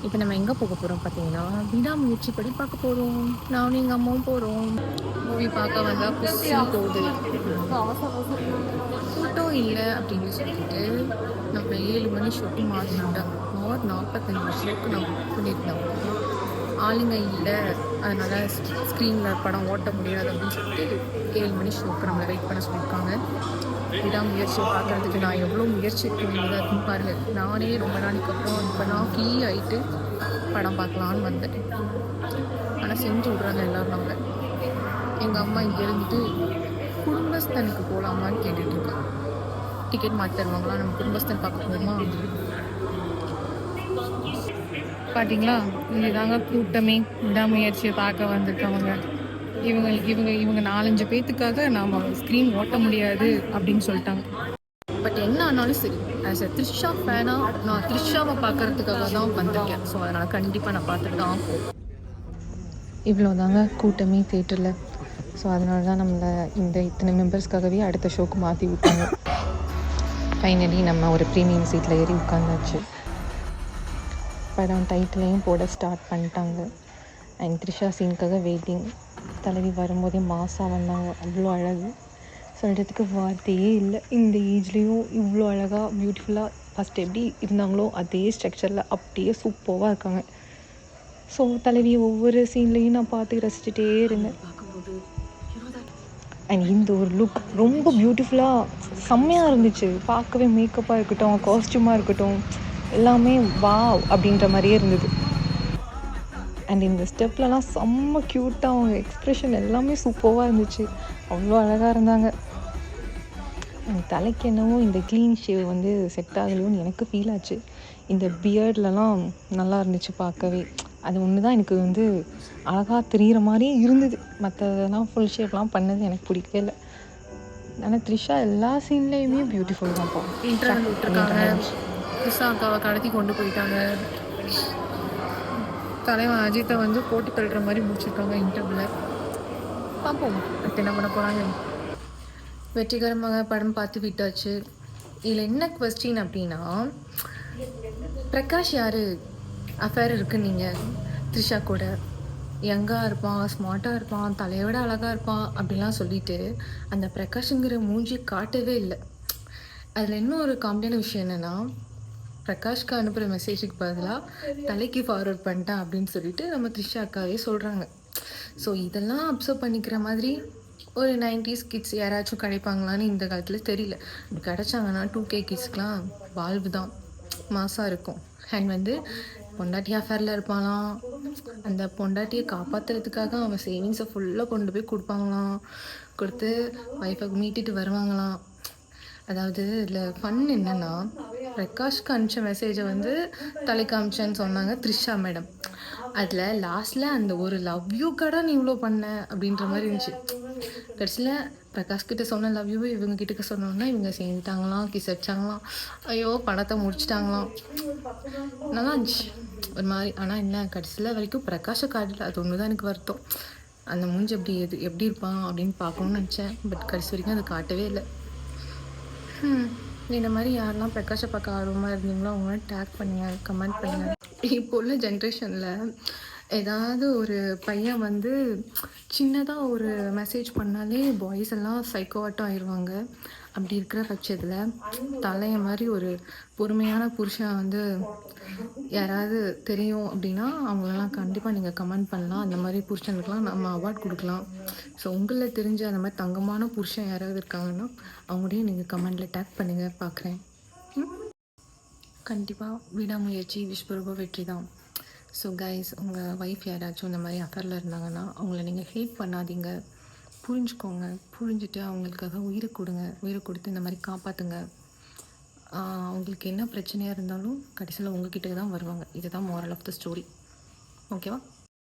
இப்போ நம்ம எங்கே போக போகிறோம் பார்த்தீங்கன்னா, விடாமுயற்சி படி பார்க்க போகிறோம். நானும் எங்கள் அம்மாவும் போகிறோம். மூவி பார்க்க வந்தால் புசி போகுது. கூட்டம் இல்லை அப்படின்னு சொல்லிட்டு நம்ம 7 மணி ஷோக்கு மாற்றிட்டோம். 45 ஷோக்கு நான் புக் பண்ணியிருந்தோம். ஆளுங்க இல்லை, அதனால் ஸ்க்ரீனில் படம் ஓட்ட முடியாது அப்படின்னு சொல்லிட்டு 7 மணி ஷோக்கு நம்மளை வெயிட் பண்ண சொல்லியிருக்காங்க. விடாமுயற்சியை பார்க்குறதுக்கு நான் எவ்வளோ முயற்சி பண்ணியதாக இருக்குன்னு பாருங்கள். நானே ரொம்ப நாளைக்கு அப்புறம் இப்போ நான் ஃப்ரீ ஆகிட்டு படம் பார்க்கலான்னு வந்தேன். ஆனால் செஞ்சு விட்றாங்க எல்லோரும் நம்மளை. எங்கள் அம்மா இங்கே இருந்துட்டு குடும்பஸ்தனுக்கு போகலாமான்னு கேட்டுட்ருக்காங்க. டிக்கெட் மாற்றி தருவாங்களா, நம்ம குடும்பஸ்தன் பார்க்க போகுமா? பார்த்தீங்களா, இதுதாங்க கூட்டமே. விடாமுயற்சியை பார்க்க வந்திருக்கவங்க. இவங்க 4-5 பேத்துக்காக நாம் ஸ்க்ரீன் ஓட்ட முடியாது அப்படின்னு சொல்லிட்டாங்க. பட் என்ன ஆனாலும் சரி, ஆஸ் அ த்ரிஷா ஃபேனாக நான் த்ரிஷாவை பார்க்கறதுக்காக தான் வந்திருக்கேன். ஸோ அதனால் கண்டிப்பாக நான் பார்த்துட்டு தான் போவேன். இவ்வளோ தாங்க கூட்டமே தேட்டரில். ஸோ அதனால தான் நம்மளை இத்தனை மெம்பர்ஸ்க்காகவே அடுத்த ஷோக்கு மாற்றி விட்டாங்க. ஃபைனலி நம்ம ஒரு ப்ரீமியம் சீட்டில் ஏறி உட்காந்தாச்சு. படம் டைட்டிலையும் போட ஸ்டார்ட் பண்ணிட்டாங்க. அண்ட் த்ரிஷா சீனுக்காக வெயிட்டிங். தலைவி வரும்போதே மாசாக வந்தாங்க. அவ்வளோ அழகு, சொல்கிறதுக்கு வார்த்தையே இல்லை. இந்த ஏஜ்லேயும் இவ்வளோ அழகாக பியூட்டிஃபுல்லாக ஃபஸ்ட் எப்படி இருந்தாங்களோ அதே ஸ்ட்ரக்சரில் அப்படியே சூப்பராக இருக்காங்க. ஸோ தலைவியை ஒவ்வொரு சீன்லேயும் நான் பார்த்து ரசிச்சுட்டே இருந்தேன். அண்ட் இந்த ஒரு லுக் ரொம்ப பியூட்டிஃபுல்லாக செம்மையாக இருந்துச்சு. பார்க்கவே மேக்கப்பாக இருக்கட்டும், காஸ்டியூமாக இருக்கட்டும், எல்லாமே வாவ் அப்படின்ற மாதிரியே இருந்தது. அண்ட் இந்த ஸ்டெப்லலாம் செம்ம க்யூட்டாக அவங்க எக்ஸ்ப்ரெஷன் எல்லாமே சூப்பராக இருந்துச்சு. அவ்வளோ அழகாக இருந்தாங்க. தலைக்கு என்னவோ இந்த க்ளீன் ஷேவ் வந்து செட் ஆகலையோன்னு எனக்கு ஃபீல் ஆச்சு. இந்த பியர்ட்லலாம் நல்லா இருந்துச்சு பார்க்கவே. அது ஒன்று தான் எனக்கு வந்து அழகாக தெரிகிற மாதிரியே இருந்தது. மற்றதெல்லாம் ஃபுல் ஷேப்லாம் பண்ணது எனக்கு பிடிக்கவே இல்லை. ஆனால் த்ரிஷா எல்லா சீன்லேயுமே பியூட்டிஃபுல் தான் போகும். இன்டர்வல் விட்டுருக்காங்க. த்ரிஷா அக்காவை கடத்தி கொண்டு போயிட்டாங்க. தலைவன் அஜித்தை வந்து போட்டு தள்ளுற மாதிரி முடிச்சிருக்காங்க இன்டர்வியூவில். பார்ப்போம் அடுத்து என்ன பண்ண போகிறாங்க. வெற்றிகரமாக படம் பார்த்து விட்டாச்சு. இதில் என்ன கொஸ்டின் அப்படின்னா, பிரகாஷ் யார் அஃபேர் இருக்குன்னு நீங்கள் த்ரிஷா கூட யங்காக இருப்பான், ஸ்மார்ட்டாக இருப்பான், தலையோட அழகாக இருப்பான் அப்படிலாம் சொல்லிட்டு அந்த பிரகாஷுங்கிற மூஞ்சி காட்டவே இல்லை. அதில் இன்னும் ஒரு காமெடியான விஷயம் என்னென்னா, பிரகாஷ்க்கு அனுப்புகிற மெசேஜுக்கு பதிலாக தலைக்கு ஃபார்வர்ட் பண்ணிட்டேன் அப்படின்னு சொல்லிட்டு நம்ம த்ரிஷா அக்காவே சொல்கிறாங்க. ஸோ இதெல்லாம் அப்சர்வ் பண்ணிக்கிற மாதிரி ஒரு 90s கிட்ஸ் யாராச்சும் கிடைப்பாங்களான்னு இந்த காலத்தில் தெரியல. இப்படி கிடச்சாங்கன்னா 2K கிட்ஸ்க்கெலாம் வாழ்வு தான், மாசாக இருக்கும். அண்ட் வந்து பொண்டாட்டி அஃபேரில் இருப்பாங்களாம். அந்த பொண்டாட்டியை காப்பாற்றுறதுக்காக அவன் சேவிங்ஸை ஃபுல்லாக கொண்டு போய் கொடுப்பாங்களாம். கொடுத்து ஒய்ஃபை மீட்டுட்டு வருவாங்களாம். அதாவது இதில் ஃபன் என்னென்னா, பிரகாஷ்க்கு அனுப்பிச்ச மெசேஜை வந்து தலைக்கு அனுப்பிச்சேன்னு சொன்னாங்க த்ரிஷா மேடம். அதில் லாஸ்ட்டில் அந்த ஒரு லவ் யூ கடை நீ இவ்வளோ பண்ண அப்படின்ற மாதிரி இருந்துச்சு. கடைசியில் பிரகாஷ்கிட்ட சொன்ன லவ் யூ இவங்க கிட்டக்க சொன்னோன்னா இவங்க சேர்ந்துட்டாங்களாம், கிஸ் அடிச்சாங்களாம். ஐயோ பணத்தை முடிச்சிட்டாங்களாம். நல்லா இருந்துச்சு ஒரு மாதிரி. ஆனால் என்ன, கடைசியில் வரைக்கும் பிரகாஷை காட்டல. அது ஒன்று தான் எனக்கு வருத்தம். அந்த மூஞ்சி எப்படி இருப்பான் அப்படின்னு பார்க்கணுன்னு நினச்சேன். பட் கடைசி வரைக்கும் அதை காட்டவே இல்லை. இந்த மாதிரி யாரெல்லாம் பிரகாஷை பார்க்க ஆர்வமாக இருந்தீங்களோ அவங்க டேக் பண்ணுங்கள், கமெண்ட் பண்ணுங்கள். இப்போ உள்ள ஜென்ரேஷனில் ஏதாவது ஒரு பையன் வந்து சின்னதாக ஒரு மெசேஜ் பண்ணாலே பாய்ஸ் எல்லாம் சைக்கோவாட்டம் ஆயிடுவாங்க. அப்படி இருக்கிற பட்சத்தில் தலைய மாதிரி ஒரு பொறுமையான புருஷன் வந்து யாராவது தெரியும் அப்படின்னா அவங்களெல்லாம் கண்டிப்பாக நீங்கள் கமெண்ட் பண்ணலாம். அந்த மாதிரி புருஷனுக்கெலாம் நம்ம அவார்ட் கொடுக்கலாம். ஸோ உங்களில் தெரிஞ்ச அந்த மாதிரி தங்கமான புருஷன் யாராவது இருக்காங்கன்னா அவங்களையும் நீங்கள் கமெண்டில் டேக் பண்ணுங்கள், பார்க்குறேன். கண்டிப்பாக விடாமுயற்சி விஸ்வரூப வெற்றி தான். ஸோ கைஸ், உங்கள் ஒய்ஃப் யாராச்சும் இந்த மாதிரி அஃபேரில் இருந்தாங்கன்னா அவங்கள நீங்கள் ஹேட் பண்ணாதீங்க, புரிஞ்சுக்கோங்க. புரிஞ்சுட்டு அவங்களுக்காக உயிரை கொடுங்க. உயிரை கொடுத்து இந்த மாதிரி காப்பாற்றுங்க. அவங்களுக்கு என்ன பிரச்சனையாக இருந்தாலும் கடைசியில் உங்ககிட்ட தான் வருவாங்க. இதுதான் மோரல் ஆஃப் த ஸ்டோரி. ஓகேவா?